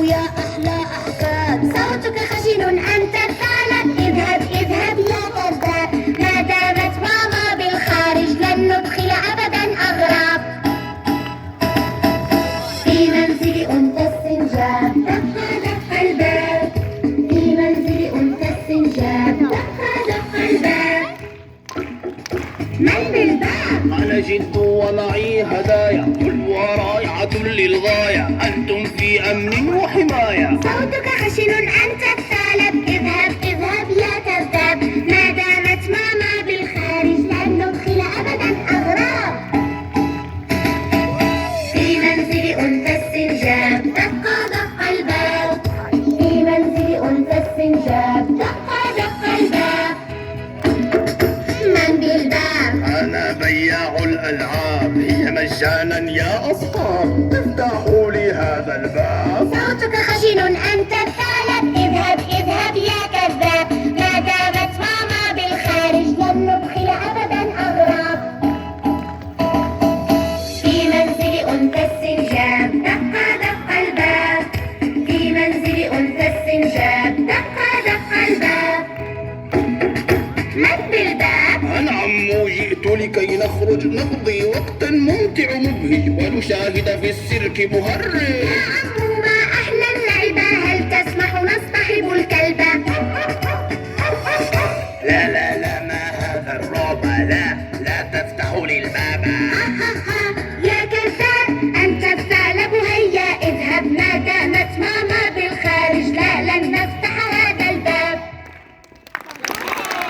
تعالوا يا أحلى أحباب. صوتك خشن أنت الثعلب، اذهب اذهب يا كذاب. ما دامت ماما بالخارج لن ندخل أبدا أغراب. في منزل أنثى السنجاب دق دق الباب. في منزل أنثى السنجاب دق دق الباب. من بالباب؟ أنا جد ومعي هدايا حلوة رائعة للغاية، أنتم في أمن وحماية. صوتك خشن أنت الثعلب، اذهب اذهب يا كذاب. ما دامت ماما بالخارج لن ندخل أبدا أغراب. في منزل أنثى السنجاب دق دق الباب. في منزل أنثى السنجاب دق دق الباب. من بالباب؟ أنا بياع الألعاب، هي مجانا يا أصحاب، افتحوا لي هذا الباب. صوتك خشن أنت الثعلب، اذهب اذهب يا كذاب. ما دامت ماما بالخارج لن ندخل أبدا أغراب. في منزل أنثى السنجاب دق دق الباب. في منزل أنثى السنجاب دق دق الباب. من بالباب؟ أنا عمو جئت لكي نخرج نقضي وقتا ممتع مبهج ونشاهد في السيرك مهرج. يا عمو ما أحلى اللعبة، هل تسمح نصطحب الكلبة؟ لا لا لا، ما هذا الرعب، لا لا تفتحوا لي الباب.